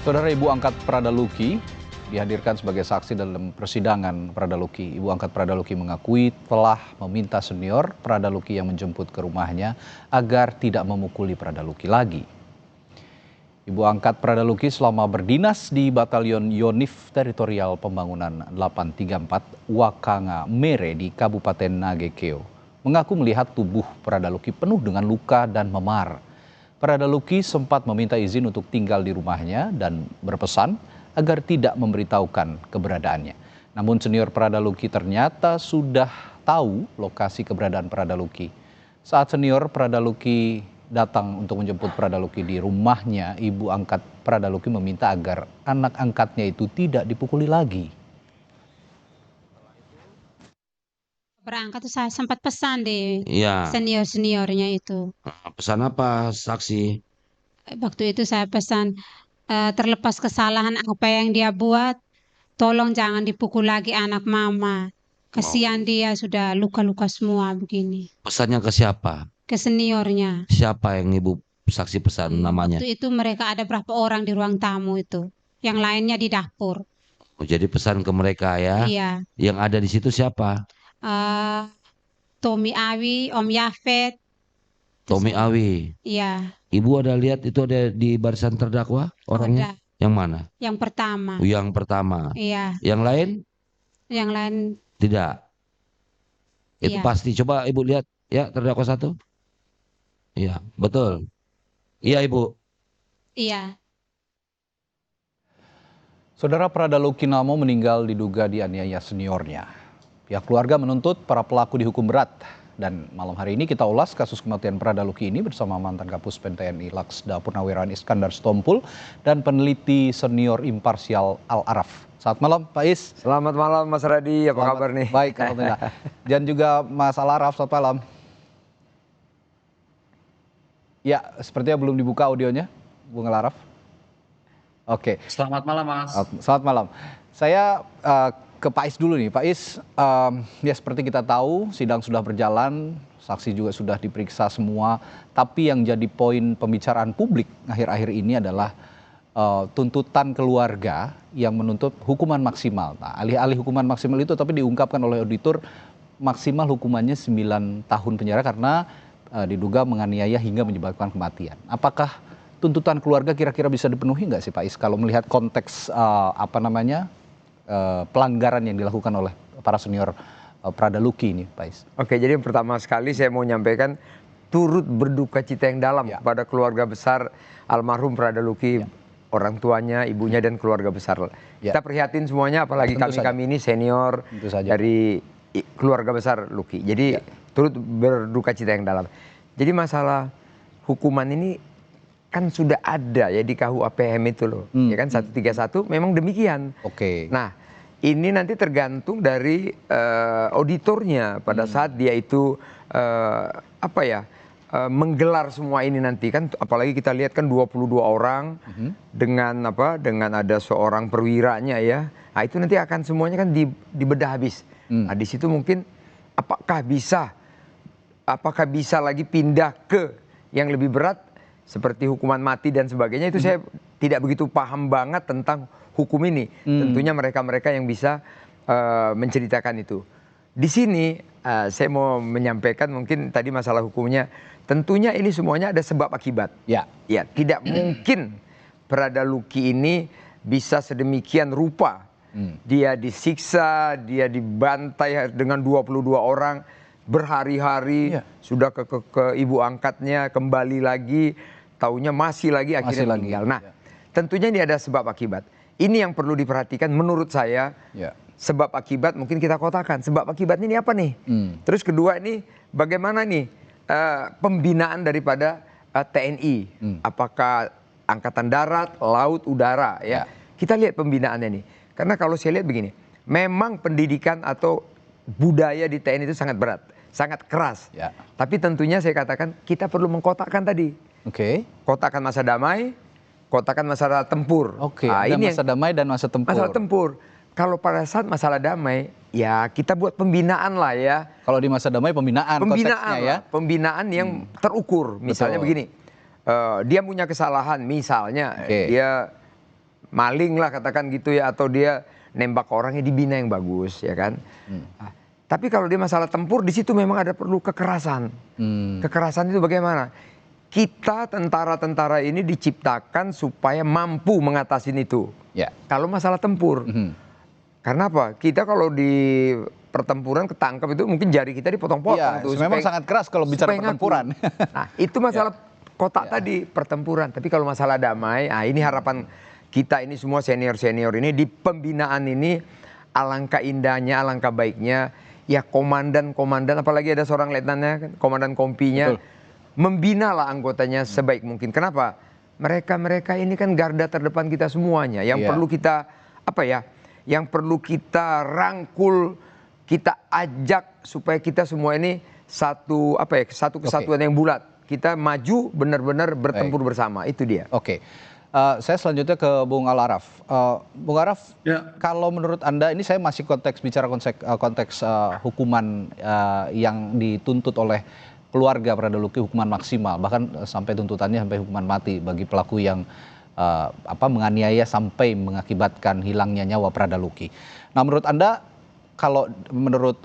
Saudara, ibu angkat Prada Luki dihadirkan sebagai saksi dalam persidangan Prada Luki. Ibu angkat Prada Luki mengakui telah meminta senior Prada Luki yang menjemput ke rumahnya agar tidak memukuli Prada Luki lagi. Ibu angkat Prada Luki selama berdinas di Batalion Yonif Teritorial Pembangunan 834 Wakanga Mere di Kabupaten Nagekeo mengaku melihat tubuh Prada Luki penuh dengan luka dan memar. Prada Luki sempat meminta izin untuk tinggal di rumahnya dan berpesan agar tidak memberitahukan keberadaannya. Namun senior Prada Luki ternyata sudah tahu lokasi keberadaan Prada Luki. Saat senior Prada Luki datang untuk menjemput Prada Luki di rumahnya, ibu angkat Prada Luki meminta agar anak angkatnya itu tidak dipukuli lagi. Berangkat tuh saya sempat pesan deh Iya. senior-seniornya itu. Pesan apa saksi? Waktu itu saya pesan terlepas kesalahan apa yang dia buat, tolong jangan dipukul lagi anak mama. Kasihan dia sudah luka-luka semua begini. Pesannya ke siapa? Ke seniornya. Siapa yang ibu saksi pesan namanya? Waktu itu mereka ada berapa orang di ruang tamu itu. Yang lainnya di dapur. Oh, jadi pesan ke mereka ya? Iya. Yang ada di situ siapa? Tommy Awi, Om Yafet. Tommy Awi. Iya. Ibu ada lihat itu ada di barisan terdakwa orangnya? Ada. Yang mana? Yang pertama. Yang pertama. Iya. Yang lain? Yang lain tidak. Itu iya. pasti. Coba ibu lihat ya terdakwa satu. Iya, betul. Iya ibu. Iya. Saudara, Prada Luki Namo meninggal diduga dianiaya seniornya. Pihak keluarga menuntut para pelaku dihukum berat. Dan malam hari ini kita ulas kasus kematian Prada Luki ini bersama mantan Kapuspen TNI Laksda Purnawirawan Iskandar Stompul dan peneliti senior imparsial Al-Araf. Selamat malam Pak Is. Selamat malam Mas Radi, apa kabar nih? Baik, alhamdulillah. Dan juga Mas Al-Araf, selamat malam. Ya, sepertinya belum dibuka audionya, Bung Al-Araf. Oke. Selamat malam Mas. Selamat malam. Saya ke Pak Is dulu nih. Pak Is, ya seperti kita tahu sidang sudah berjalan, saksi juga sudah diperiksa semua. Tapi yang jadi poin pembicaraan publik akhir-akhir ini adalah tuntutan keluarga yang menuntut hukuman maksimal. Nah, alih-alih hukuman maksimal itu tapi diungkapkan oleh auditor maksimal hukumannya 9 tahun penjara karena diduga menganiaya hingga menyebabkan kematian. Apakah tuntutan keluarga kira-kira bisa dipenuhi nggak sih Pak Is kalau melihat konteks pelanggaran yang dilakukan oleh para senior Prada Luki ini Pak Is? Oke, jadi yang pertama sekali saya mau nyampaikan turut berduka cita yang dalam kepada keluarga besar almarhum Prada Luki, orang tuanya, ibunya dan keluarga besar. Kita prihatin semuanya, apalagi kami ini senior dari keluarga besar Luki. Jadi turut berduka cita yang dalam. Jadi masalah hukuman ini kan sudah ada ya di KUHPM itu loh, ya kan 131 memang demikian. Oke. Nah, ini nanti tergantung dari auditornya pada saat dia itu menggelar semua ini nanti kan, apalagi kita lihat kan 22 orang dengan ada seorang perwiranya ya. Nah, itu nanti akan semuanya kan dibedah habis. Nah, di situ mungkin apakah bisa lagi pindah ke yang lebih berat seperti hukuman mati dan sebagainya, itu saya tidak begitu paham banget tentang hukum ini. Tentunya mereka-mereka yang bisa menceritakan itu. Di sini saya mau menyampaikan mungkin tadi masalah hukumnya. Tentunya ini semuanya ada sebab akibat. Ya, tidak mungkin Prada Luki ini bisa sedemikian rupa. Dia disiksa, dia dibantai dengan 22 orang berhari-hari, sudah ke ibu angkatnya, kembali lagi, taunya masih lagi akhirnya meninggal. Nah, tentunya ini ada sebab akibat. Ini yang perlu diperhatikan menurut saya. Sebab akibat mungkin kita kotakan. Sebab akibat ini apa nih? Terus kedua ini bagaimana nih pembinaan daripada TNI? Apakah angkatan darat, laut, udara ya? Kita lihat pembinaannya nih. Karena kalau saya lihat begini, memang pendidikan atau budaya di TNI itu sangat berat, sangat keras. Tapi tentunya saya katakan kita perlu mengkotakkan tadi. Kotakkan masa damai, kotakkan masa tempur. Nah, ada masa damai dan masa tempur. Masa tempur. Kalau pada saat masalah damai, ya kita buat pembinaan lah ya. Kalau di masa damai pembinaan ya. Pembinaan yang terukur. Misalnya begini, dia punya kesalahan, misalnya dia maling lah katakan gitu ya, atau dia nembak orangnya, dibina yang bagus ya kan. Nah, tapi kalau dia masalah tempur, di situ memang ada perlu kekerasan. Kekerasan itu bagaimana? Kita tentara-tentara ini diciptakan supaya mampu mengatasi itu. Ya. Kalau masalah tempur, karena apa? Kita kalau di pertempuran ketangkap itu mungkin jari kita dipotong-potong Iya, tuh. memang sangat keras kalau bicara supaya ngaku. pertempuran. Nah, itu masalah kotak tadi, pertempuran. Tapi kalau masalah damai, ini harapan kita ini semua senior-senior ini di pembinaan ini, alangkah indahnya, alangkah baiknya ya komandan-komandan, apalagi ada seorang letnannya, komandan kompinya, membina lah anggotanya sebaik mungkin. Kenapa? Mereka ini kan garda terdepan kita semuanya, yang perlu kita yang perlu kita rangkul, kita ajak supaya kita semua ini satu kesatuan yang bulat. Kita maju benar-benar bertempur bersama, itu dia. Oke. Saya selanjutnya ke Bung Al Araf. Bung Araf, kalau menurut Anda, ini saya masih bicara konteks hukuman yang dituntut oleh keluarga Prada Luki, hukuman maksimal, bahkan sampai tuntutannya sampai hukuman mati bagi pelaku yang menganiaya sampai mengakibatkan hilangnya nyawa Prada Luki. Nah, menurut Anda, kalau menurut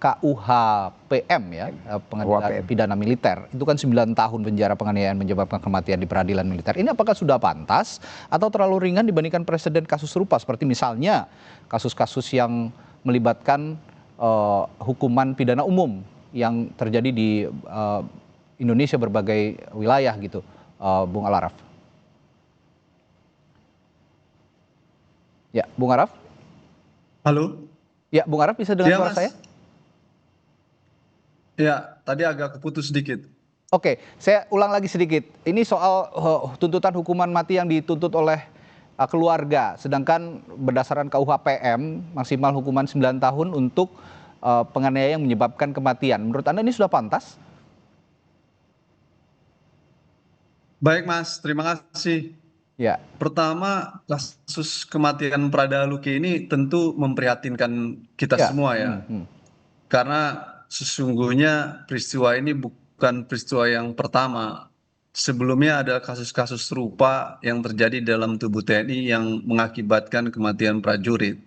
KUHPM ya, pengadilan pidana militer, itu kan 9 tahun penjara penganiayaan menyebabkan kematian di peradilan militer. Ini apakah sudah pantas atau terlalu ringan dibandingkan presiden kasus serupa, seperti misalnya kasus-kasus yang melibatkan hukuman pidana umum yang terjadi di Indonesia berbagai wilayah gitu, Bung Al Araf? Ya, Bung Araf? Halo? Ya, Bung Araf bisa dengar suara Mas. saya? Ya, tadi agak keputus sedikit. Oke, saya ulang lagi sedikit. Ini soal tuntutan hukuman mati yang dituntut oleh keluarga. Sedangkan berdasarkan KUHPM, maksimal hukuman 9 tahun untuk penganiayaan yang menyebabkan kematian. Menurut Anda ini sudah pantas? Baik Mas, terima kasih. Ya. Pertama, kasus kematian Prada Luki ini tentu memprihatinkan kita semua ya. Karena sesungguhnya peristiwa ini bukan peristiwa yang pertama. Sebelumnya ada kasus-kasus serupa yang terjadi dalam tubuh TNI yang mengakibatkan kematian prajurit.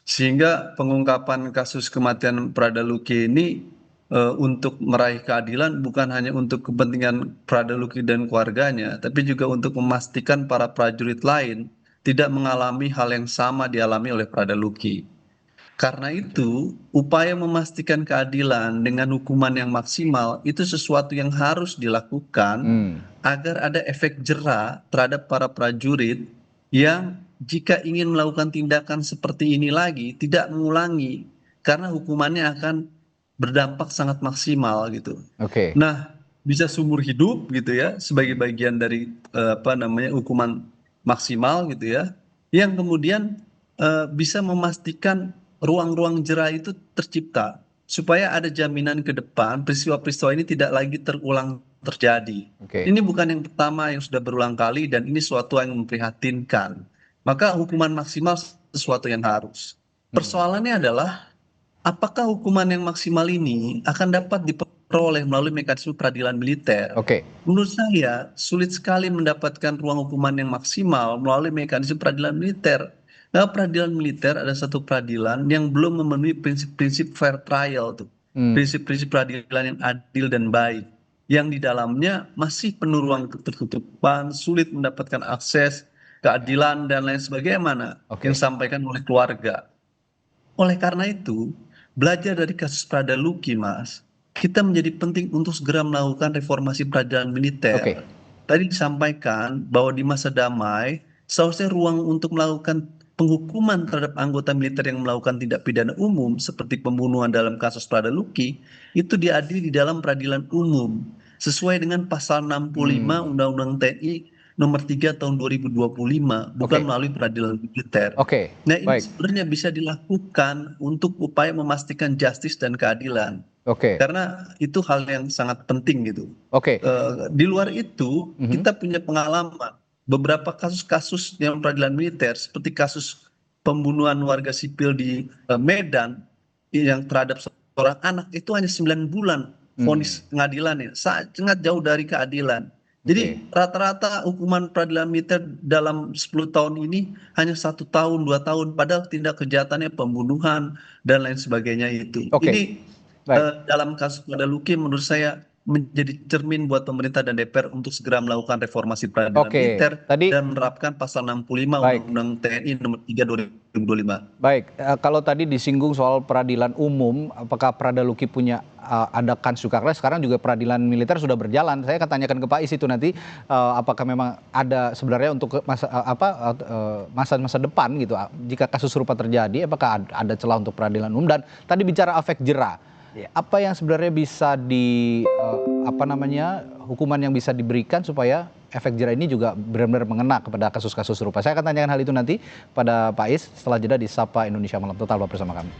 Sehingga pengungkapan kasus kematian Prada Luki ini untuk meraih keadilan bukan hanya untuk kepentingan Prada Luki dan keluarganya, tapi juga untuk memastikan para prajurit lain tidak mengalami hal yang sama dialami oleh Prada Luki. Karena itu, upaya memastikan keadilan dengan hukuman yang maksimal itu sesuatu yang harus dilakukan agar ada efek jera terhadap para prajurit yang jika ingin melakukan tindakan seperti ini lagi tidak mengulangi, karena hukumannya akan berdampak sangat maksimal gitu. Nah, bisa seumur hidup gitu ya, sebagai bagian dari hukuman maksimal gitu ya, yang kemudian bisa memastikan ruang-ruang jera itu tercipta supaya ada jaminan ke depan peristiwa-peristiwa ini tidak lagi terulang terjadi. Ini bukan yang pertama yang sudah berulang kali dan ini suatu yang memprihatinkan. Maka hukuman maksimal sesuatu yang harus. Persoalannya adalah apakah hukuman yang maksimal ini akan dapat diperoleh melalui mekanisme peradilan militer? Menurut saya sulit sekali mendapatkan ruang hukuman yang maksimal melalui mekanisme peradilan militer. Nah, peradilan militer ada satu peradilan yang belum memenuhi prinsip-prinsip fair trial tuh. Prinsip-prinsip peradilan yang adil dan baik. Yang di dalamnya masih penuh ruang ketertutupan, sulit mendapatkan akses, keadilan dan lain sebagainya yang disampaikan oleh keluarga. Oleh karena itu, belajar dari kasus Prada Luki, Mas, kita menjadi penting untuk segera melakukan reformasi peradilan militer. Tadi disampaikan bahwa di masa damai, seharusnya ruang untuk melakukan penghukuman terhadap anggota militer yang melakukan tindak pidana umum seperti pembunuhan dalam kasus Prada Luki itu diadili di dalam peradilan umum sesuai dengan pasal 65 Undang-Undang TNI nomor 3 tahun 2025, bukan melalui peradilan militer. Nah, ini sebenarnya bisa dilakukan untuk upaya memastikan justice dan keadilan. Karena itu hal yang sangat penting gitu. Di luar itu, kita punya pengalaman beberapa kasus-kasus yang peradilan militer seperti kasus pembunuhan warga sipil di Medan yang terhadap seorang anak itu hanya 9 bulan vonis pengadilannya, sangat jauh dari keadilan. Jadi rata-rata hukuman peradilan militer dalam 10 tahun ini hanya 1 tahun, 2 tahun, padahal tindak kejahatannya pembunuhan dan lain sebagainya itu. Oke, Ini baik. dalam kasus Pradaluki menurut saya menjadi cermin buat pemerintah dan DPR untuk segera melakukan reformasi peradilan Oke, militer tadi dan menerapkan pasal 65 baik. Undang-Undang TNI nomor 3 2025. Baik, kalau tadi disinggung soal peradilan umum, apakah Pradaluki punya ada kans juga? Karena sekarang juga peradilan militer sudah berjalan. Saya akan tanyakan ke Pak Is itu nanti, apakah memang ada sebenarnya untuk masa-masa depan gitu, jika kasus serupa terjadi, apakah ada celah untuk peradilan umum? Dan tadi bicara efek jera, apa yang sebenarnya bisa hukuman yang bisa diberikan supaya efek jera ini juga benar-benar mengena kepada kasus-kasus serupa. Saya akan tanyakan hal itu nanti pada Pak Is setelah jeda di Sapa Indonesia Malam. Tetaplah bersama kami.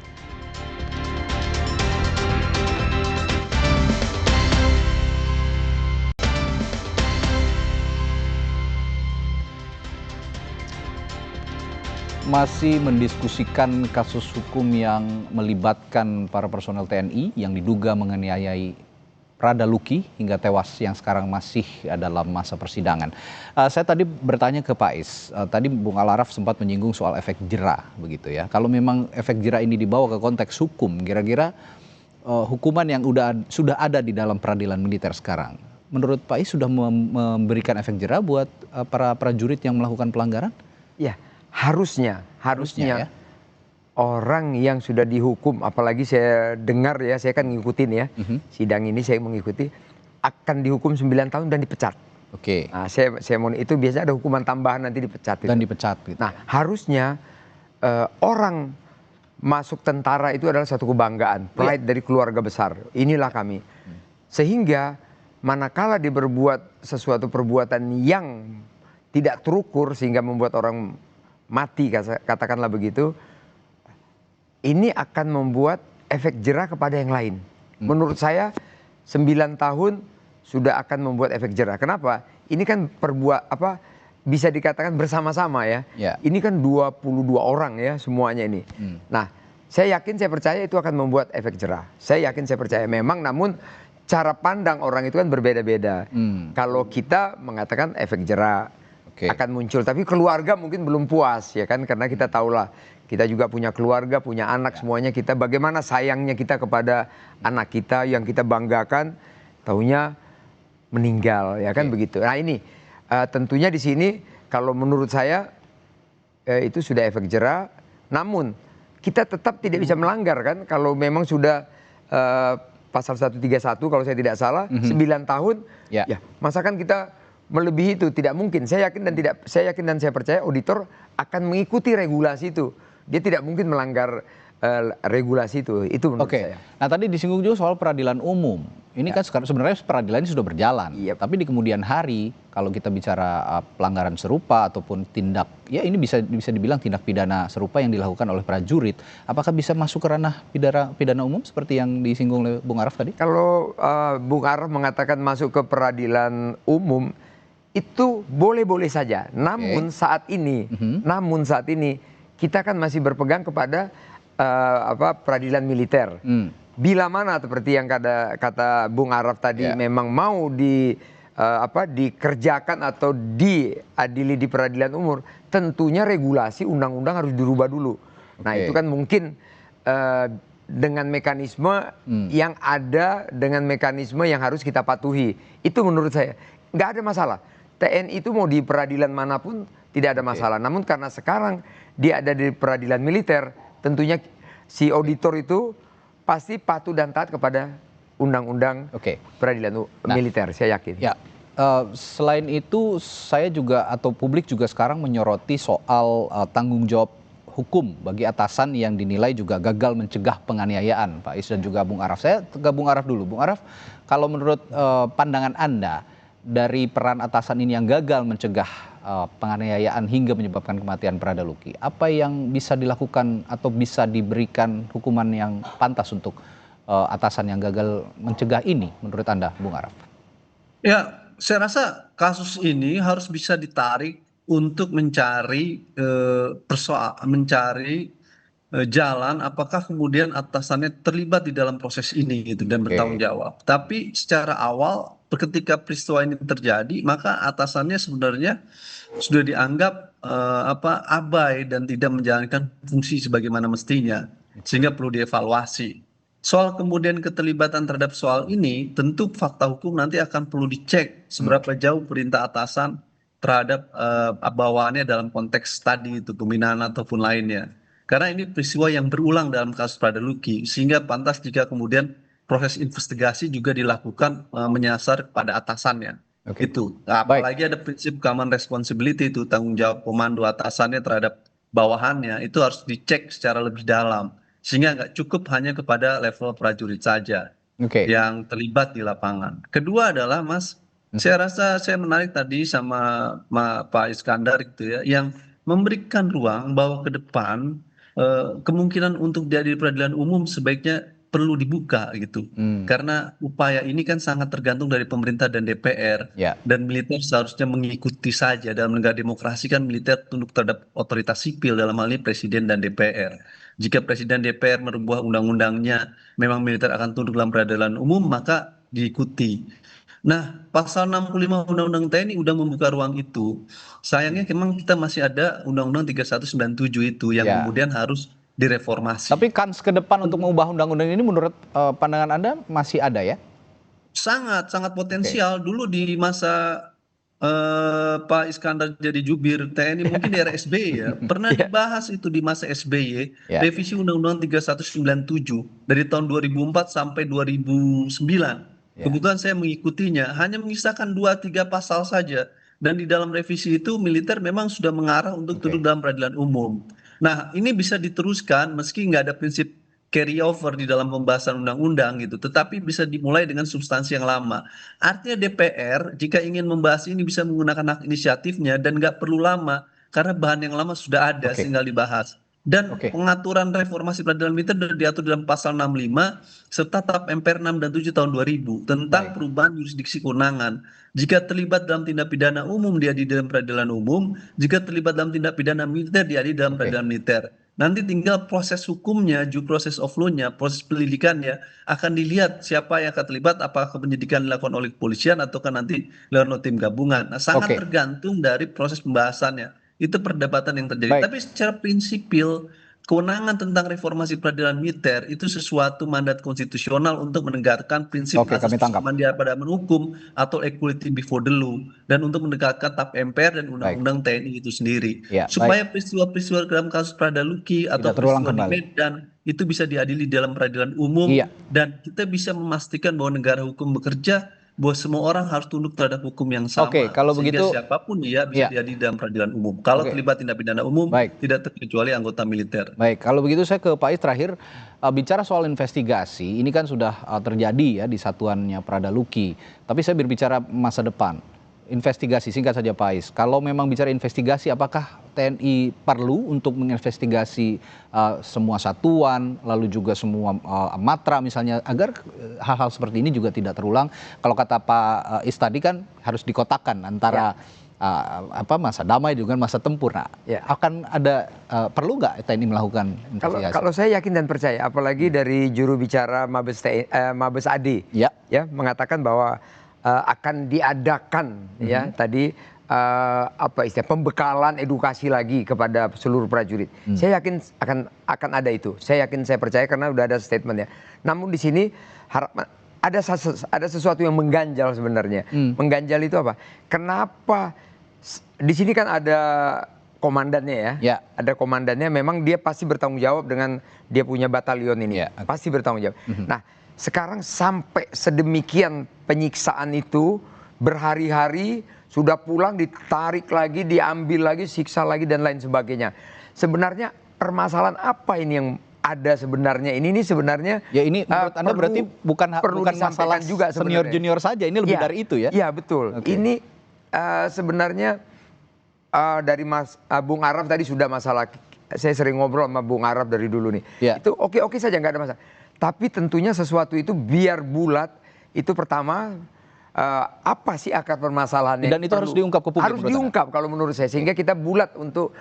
Masih mendiskusikan kasus hukum yang melibatkan para personel TNI yang diduga menganiayai Pradaluki hingga tewas yang sekarang masih dalam masa persidangan. Saya tadi bertanya ke Pak Is, tadi Bung Al-Araf sempat menyinggung soal efek jera begitu ya. Kalau memang efek jera ini dibawa ke konteks hukum, kira-kira hukuman yang sudah ada di dalam peradilan militer sekarang, menurut Pak Is sudah memberikan efek jera buat para prajurit yang melakukan pelanggaran? Ya, harusnya ya. Orang yang sudah dihukum, apalagi saya dengar ya, saya kan ngikutin ya, sidang ini saya mengikuti, akan dihukum 9 tahun dan dipecat. Oke. Nah, saya mau itu biasanya ada hukuman tambahan nanti dipecat. Dan dipecat gitu. Nah, harusnya orang masuk tentara itu adalah satu kebanggaan, pride dari keluarga besar. Inilah kami. Sehingga manakala dia berbuat sesuatu perbuatan yang tidak terukur sehingga membuat orang mati, katakanlah begitu, ini akan membuat efek jera kepada yang lain. Menurut saya 9 tahun sudah akan membuat efek jera. Kenapa? Ini kan bisa dikatakan bersama-sama ya. Ini kan 22 orang ya semuanya ini. Nah, saya yakin, saya percaya itu akan membuat efek jera. Saya yakin, saya percaya memang, namun cara pandang orang itu kan berbeda-beda. Kalau kita mengatakan efek jera akan muncul, tapi keluarga mungkin belum puas ya kan, karena kita tahulah kita juga punya keluarga, punya anak, semuanya kita bagaimana sayangnya kita kepada anak kita yang kita banggakan, taunya meninggal ya kan begitu. Nah ini tentunya di sini kalau menurut saya itu sudah efek jera, namun kita tetap tidak bisa melanggar kan kalau memang sudah pasal 131 kalau saya tidak salah 9 tahun ya masakan kita melebihi itu, tidak mungkin. Saya yakin dan saya percaya auditor akan mengikuti regulasi itu. Dia tidak mungkin melanggar regulasi itu menurut saya. Nah tadi disinggung juga soal peradilan umum. Ini kan sebenarnya peradilan ini sudah berjalan. Tapi di kemudian hari kalau kita bicara pelanggaran serupa ataupun tindak, ya ini bisa dibilang tindak pidana serupa yang dilakukan oleh prajurit. Apakah bisa masuk ke ranah pidana umum seperti yang disinggung oleh Bung Araf tadi? Kalau Bung Araf mengatakan masuk ke peradilan umum, itu boleh-boleh saja. Namun saat ini kita kan masih berpegang kepada peradilan militer. Bila mana seperti yang kata Bung Araf tadi memang mau dikerjakan atau diadili di peradilan umum, tentunya regulasi undang-undang harus dirubah dulu. Nah itu kan mungkin dengan mekanisme yang ada, dengan mekanisme yang harus kita patuhi. Itu menurut saya nggak ada masalah. TNI itu mau di peradilan manapun tidak ada masalah. Namun karena sekarang dia ada di peradilan militer, tentunya si auditor itu pasti patuh dan taat kepada undang-undang peradilan militer, saya yakin. Ya, selain itu saya juga atau publik juga sekarang menyoroti soal tanggung jawab hukum bagi atasan yang dinilai juga gagal mencegah penganiayaan, Pak Is dan juga Bung Araf. Saya ke Bung Araf dulu. Bung Araf, kalau menurut pandangan Anda, dari peran atasan ini yang gagal mencegah penganiayaan hingga menyebabkan kematian Pradaluki, apa yang bisa dilakukan atau bisa diberikan hukuman yang pantas untuk atasan yang gagal mencegah ini menurut Anda, Bung Araf? Ya, saya rasa kasus ini harus bisa ditarik untuk mencari jalan apakah kemudian atasannya terlibat di dalam proses ini gitu dan bertanggung jawab. Tapi secara awal ketika peristiwa ini terjadi, maka atasannya sebenarnya sudah dianggap abai dan tidak menjalankan fungsi sebagaimana mestinya, sehingga perlu dievaluasi. Soal kemudian keterlibatan terhadap soal ini, tentu fakta hukum nanti akan perlu dicek seberapa jauh perintah atasan terhadap bawahannya dalam konteks tadi itu pembinaan ataupun lainnya. Karena ini peristiwa yang berulang dalam kasus Pradaluki, sehingga pantas jika kemudian proses investigasi juga dilakukan menyasar pada atasannya. Oke. Itu. Apalagi ada prinsip common responsibility itu, tanggung jawab komando atasannya terhadap bawahannya itu harus dicek secara lebih dalam, sehingga nggak cukup hanya kepada level prajurit saja Oke. yang terlibat di lapangan. Kedua adalah Mas, saya rasa saya menarik tadi sama Pak Iskandar gitu ya, yang memberikan ruang bahwa ke depan kemungkinan untuk diadili peradilan umum sebaiknya perlu dibuka gitu. Karena upaya ini kan sangat tergantung dari pemerintah dan DPR. Ya. Dan militer seharusnya mengikuti saja. Dalam negara demokrasi kan militer tunduk terhadap otoritas sipil, dalam hal ini presiden dan DPR. Jika presiden DPR merubah undang-undangnya, memang militer akan tunduk dalam peradilan umum, maka diikuti. Nah, pasal 65 Undang-Undang TNI udah membuka ruang itu. Sayangnya memang kita masih ada Undang-Undang 3197 itu yang Ya. kemudian harus direformasi. Tapi kans ke depan untuk mengubah undang-undang ini menurut pandangan Anda masih ada ya? Sangat potensial. Dulu di masa Pak Iskandar jadi jubir TNI, mungkin di era SBY ya, pernah dibahas itu di masa SBY, Ya. revisi Undang-Undang 3197 dari tahun 2004 sampai 2009. Ya. Kebetulan saya mengikutinya, hanya menyisakan 2-3 pasal saja. Dan di dalam revisi itu militer memang sudah mengarah untuk Oke. duduk dalam peradilan umum. Nah, ini bisa diteruskan meski nggak ada prinsip carry over di dalam pembahasan undang-undang gitu, tetapi bisa dimulai dengan substansi yang lama. Artinya DPR jika ingin membahas ini bisa menggunakan hak inisiatifnya dan nggak perlu lama karena bahan yang lama sudah ada, Oke. tinggal dibahas. Dan Oke. pengaturan reformasi peradilan militer sudah diatur dalam pasal 65 serta TAP MPR 6 dan 7 tahun 2000 tentang Baik. perubahan yurisdiksi kewenangan. Jika terlibat dalam tindak pidana umum diadili dalam peradilan umum, jika terlibat dalam tindak pidana militer diadili dalam Oke. peradilan militer. Nanti tinggal proses hukumnya, due process of law-nya, proses penyelidikannya akan dilihat siapa yang akan terlibat, apakah penyidikan dilakukan oleh kepolisian ataukah nanti dilakukan oleh tim gabungan. Nah, sangat Oke. tergantung dari proses pembahasannya. Itu perdebatan yang terjadi. Baik. Tapi secara prinsipil, kewenangan tentang reformasi peradilan militer itu sesuatu mandat konstitusional untuk menegakkan prinsip Oke, asas kami tangkap. kesamaan pada hukum atau equality before the law, dan untuk menegakkan TAP MPR dan Undang-Undang TNI itu sendiri. Ya, Supaya peristiwa-peristiwa dalam kasus Pradaluki atau Tidak terulang peristiwa di kembali. Medan itu bisa diadili dalam peradilan umum, Iya. dan kita bisa memastikan bahwa negara hukum bekerja, bahwa semua orang harus tunduk terhadap hukum yang sama. Oke, kalau Sehingga begitu- siapapun dia bisa Iya. diadili dalam peradilan umum. Kalau Oke. terlibat tindak pidana umum, Baik. tidak terkecuali anggota militer. Baik, kalau begitu saya ke Pak Is terakhir, bicara soal investigasi, ini kan sudah terjadi ya di satuannya Pradaluki. Tapi saya berbicara masa depan. Investigasi, singkat saja Pak Is. Kalau memang bicara investigasi, apakah TNI perlu untuk menginvestigasi semua satuan, lalu juga semua matra misalnya, agar hal-hal seperti ini juga tidak terulang? Kalau kata Pak Is tadi kan harus dikotakan antara masa damai dengan masa tempur. Nah, Ya. akan ada perlu nggak TNI melakukan investigasi? Kalau saya yakin dan percaya, apalagi dari juru bicara Mabes AD, Ya. mengatakan bahwa akan diadakan ya tadi istilah pembekalan edukasi lagi kepada seluruh prajurit. Saya yakin akan ada itu. Saya yakin, saya percaya karena udah ada statementnya. Namun di sini ada sesuatu yang mengganjal sebenarnya. Mengganjal itu apa? Kenapa di sini kan ada komandannya ya? Ya. Ada komandannya, memang dia pasti bertanggung jawab dengan dia punya batalion ini. Ya, oke. Pasti bertanggung jawab. Nah, sekarang sampai sedemikian penyiksaan itu berhari-hari, sudah pulang ditarik lagi, diambil lagi, siksa lagi dan lain sebagainya. Sebenarnya permasalahan apa ini yang ada sebenarnya? Ini sebenarnya Ya, ini menurut Anda berarti bukan masalah disampaikan juga senior sebenarnya. junior saja, ini lebih dari itu ya? Iya, betul. Oke. Ini sebenarnya dari Bung Araf tadi sudah masalah. Saya sering ngobrol sama Bung Araf dari dulu nih. Ya. Itu oke saja, nggak ada masalah. Tapi tentunya sesuatu itu biar bulat, itu pertama apa sih akar permasalahannya? Dan itu harus diungkap ke publik, Harus menurut diungkap kalau menurut saya, sehingga kita bulat untuk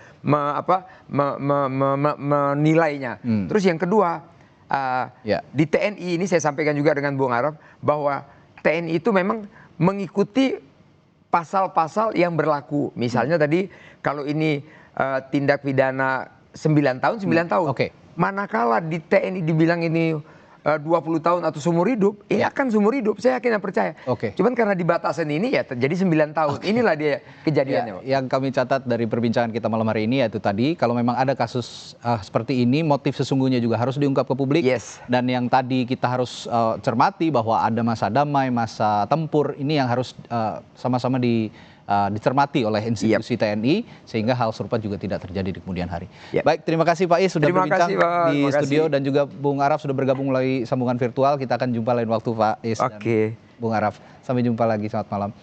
menilainya. Terus yang kedua, Ya. di TNI ini saya sampaikan juga dengan Bung Araf bahwa TNI itu memang mengikuti pasal-pasal yang berlaku. Misalnya tadi kalau ini tindak pidana 9 tahun, 9 tahun. Oke. Manakala di TNI dibilang ini 20 tahun atau seumur hidup, ini akan seumur hidup, saya yakin dan percaya. Oke. Cuman karena di batasan ini ya terjadi 9 tahun. Inilah dia kejadiannya. Pak. Yang kami catat dari perbincangan kita malam hari ini yaitu tadi, kalau memang ada kasus seperti ini, motif sesungguhnya juga harus diungkap ke publik. Yes. Dan yang tadi kita harus cermati bahwa ada masa damai, masa tempur, ini yang harus sama-sama dicermati oleh institusi TNI, sehingga hal serupa juga tidak terjadi di kemudian hari. Yep. Baik, terima kasih Pak Is sudah Terima berbincang kasih, Pak. di Terima studio, kasih. dan juga Bung Araf sudah bergabung melalui sambungan virtual. Kita akan jumpa lain waktu Pak Is dan Oke. Bung Araf. Sampai jumpa lagi, selamat malam.